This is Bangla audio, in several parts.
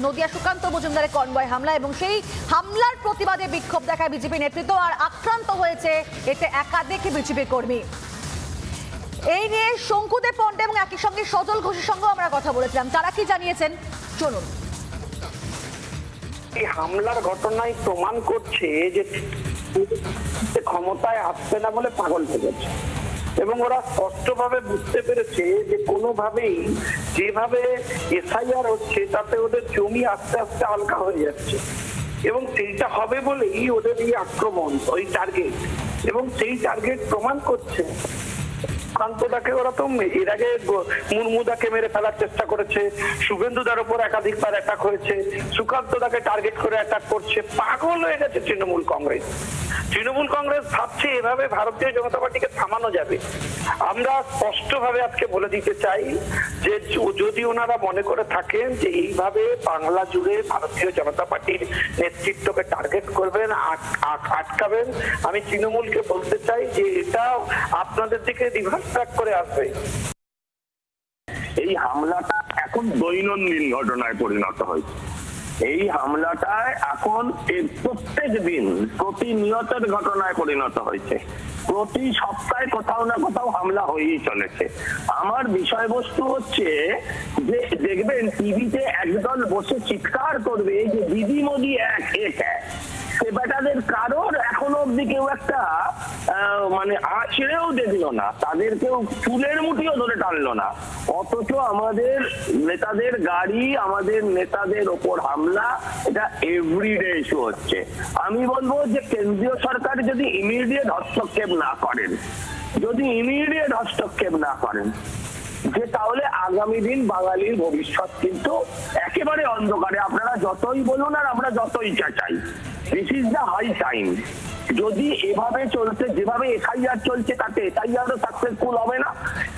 নদিয়া সুকান্ত মজুমদারের কনভয় হামলা এবং সেই হামলার প্রতিবাদে বিক্ষোভ দেখায় বিজেপি নেতৃত্ব, আর আক্রান্ত হয়েছে এতে একাধিক বিজেপি কর্মী। এই নিয়ে শঙ্কুদেব পণ্ডে এবং একই সঙ্গে সজল ঘোষের সঙ্গে আমরা কথা বলেছিলাম, তারা কি জানিয়েছেন শুনুন। এই হামলার ঘটনায় প্রমাণ করছে যে ক্ষমতায় আসছে না বলে পাগল হয়ে যাচ্ছে, এবং ওরা স্পষ্টভাবে বুঝতে পেরেছে যে কোনোভাবেই যেভাবে এসআইআর হচ্ছে তাতে ওদের জমি আস্তে আস্তে হালকা হয়ে যাচ্ছে, এবং সেইটা হবে বলেই ওদের এই আক্রমণ, ওই টার্গেট, এবং সেই টার্গেট প্রমাণ করছে সুকান্তদাকে ওরা তো এর আগে মুর্মুদাকে মেরে ফেলার চেষ্টা করেছে, শুভেন্দুদার উপর একাধিকবার অ্যাটাক হয়েছে, সুকান্তদাকে টার্গেট করে অ্যাটাক করছে। পাগল হয়ে গেছে তৃণমূল কংগ্রেস। তৃণমূল কংগ্রেস ভাবছে এভাবে ভারতীয় জনতা পার্টিকে থামানো যাবে। আমরা স্পষ্টভাবে আজকে বলে দিতে চাই যে যদি ওনারা মনে করে থাকেন যে এইভাবে বাংলা জুড়ে ভারতীয় জনতা পার্টির নেতৃত্বকে টার্গেট করবেন, আটকাবেন, আমি তৃণমূলকে বলতে চাই যে এটা আপনাদের দিকে রিভার্স ট্র্যাক করে আসবে। এই হামলাটা এখন দৈনন্দিন ঘটনায় পরিণত হয়েছে। এই হামলাটা এখন প্রত্যেক দিন প্রতিনিয়তের ঘটনায় পরিণত হয়েছে। প্রতি সপ্তাহে কোথাও না কোথাও হামলা হয়েই চলেছে। আমার বিষয়বস্তু হচ্ছে যে দেখবেন টিভিতে একদল বসে চিৎকার করবে যে দিদি মোদি এক এক এক, সে বেটাদের কারোর এখনো অব্দি কেউ একটা মানে আছড়েও দেখলো না, তাদের কেউ চুলের মুঠিও ধরে টানলো না, অথচ আমাদের নেতাদের গাড়ি, আমাদের নেতাদের ওপর হামলা, এটা এভরিডে ইস্যু হচ্ছে। আমি বলবো যে কেন্দ্রীয় সরকার যদি ইমিডিয়েট হস্তক্ষেপ না করেন, যে তাহলে আগামী দিন বাঙালির ভবিষ্যৎ কিন্তু একেবারে অন্ধকারে। আপনারা যতই বলুন আর আমরা যতই চাই, this is the high time. যদি এভাবে চলছে, যেভাবে এসআইআর চলছে তাতে এসআইআরও সাকসেসফুল হবে না,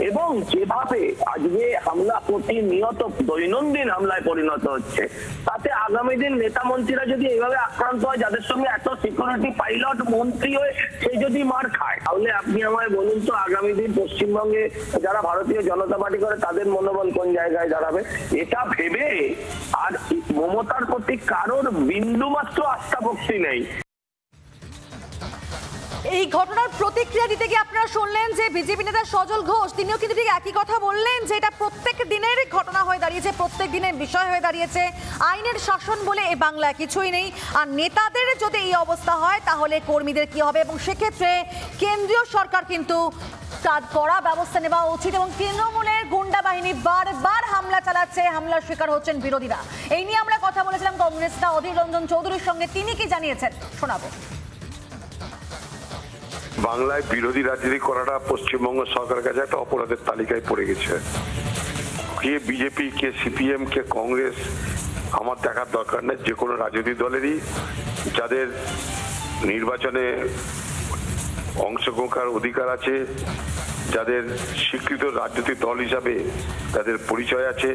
এবং যেভাবে আজকে হামলা প্রতিনিয়ত দৈনন্দিন হামলায় পরিণত হচ্ছে, তাতে আগামী দিন নেতা মন্ত্রীরা যদি এইভাবে আক্রান্ত হয়, যাদের সঙ্গে এত সিকিউরিটি পাইলট মন্ত্রী হয়ে সে যদি মার খায়, তাহলে আপনি আমায় বলুন তো আগামী দিন পশ্চিমবঙ্গে যারা ভারতীয় জনতা পার্টি করে তাদের মনোবল কোন জায়গায় দাঁড়াবে? এটা ভেবে আর মমতার প্রতি কারোর বিন্দুমাত্র আস্থা ভক্তি নেই। এই ঘটনার প্রতিক্রিয়া দিতে গিয়ে আপনারা শুনলেন যে বিজেপি নেতা সজল ঘোষ, তিনিও কিন্তু ঠিক একই কথা বললেন যে এটা প্রত্যেক দিনের ঘটনা হয়ে দাঁড়িয়েছে, প্রত্যেক দিনের বিষয় হয়ে দাঁড়িয়েছে। আইনের শাসন বলে এ বাংলায় কিছুই নেই, আর নেতাদের যদি এই অবস্থা হয় তাহলে কর্মীদের কি হবে, এবং সেক্ষেত্রে কেন্দ্রীয় সরকার কিন্তু তার কড়া ব্যবস্থা নেওয়া উচিত। এবং তৃণমূলের গুন্ডা বাহিনী বারবার হামলা চালাচ্ছে, হামলার শিকার হচ্ছেন বিরোধীরা। এই নিয়ে আমরা কথা বলেছিলাম কংগ্রেস নেতা অধীর রঞ্জন চৌধুরীর সঙ্গে, তিনি কি জানিয়েছেন শোনাবো। বাংলায় বিরোধী রাজনীতি করাটা পশ্চিমবঙ্গ সরকারের কাছে একটা অপরাধের তালিকায় পড়ে গেছে। কে বিজেপি, কে সিপিএম, কে কংগ্রেস, আমার দেখার দরকার নেই। যে কোনো রাজনৈতিক দলেরই যাদের নির্বাচনে অংশগ্রহণের অধিকার আছে, যাদের স্বীকৃত রাজনৈতিক দল হিসাবে তাদের পরিচয় আছে,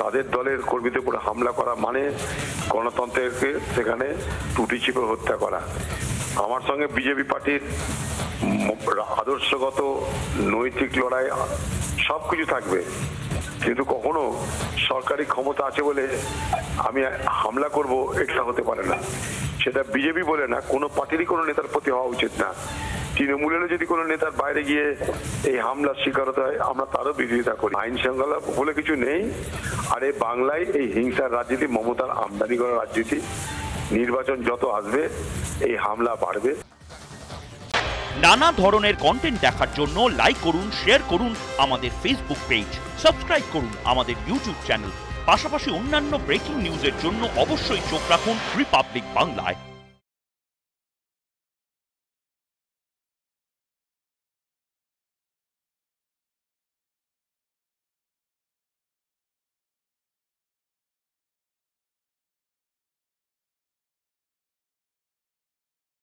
তাদের দলের কর্মীদের উপর হামলা করা মানে গণতন্ত্রকে সেখানে টুটি চিপে হত্যা করা। আমার সঙ্গে বিজেপি পার্টির আদর্শগত নৈতিক লড়াই সবকিছু থাকবে, কিন্তু কখনো সরকারি ক্ষমতা আছে বলে আমি হামলা করব এটা হতে পারে না। সেটা বিজেপি বলে না, কোনো পার্টিরই কোনো নেতার প্রতি হওয়া উচিত না। তৃণমূলেরও যদি কোনো নেতার বাইরে গিয়ে এই হামলার শিকার হতে হয়, আমরা তারও বিরোধিতা করি। আইন শৃঙ্খলা বলে কিছু নেই, আর এই বাংলায় এই হিংসার রাজনীতি, মমতার আমদানি করা রাজনীতি, নির্বাচন যত আসবে এই হামলা বাড়বে। নানা ধরনের কন্টেন্ট দেখার জন্য লাইক করুন, শেয়ার করুন আমাদের ফেসবুক পেজ, সাবস্ক্রাইব করুন আমাদের ইউটিউব চ্যানেল। পাশাপাশি অন্যান্য ব্রেকিং নিউজের জন্য অবশ্যই চোখ রাখুন রিপাবলিক বাংলায়।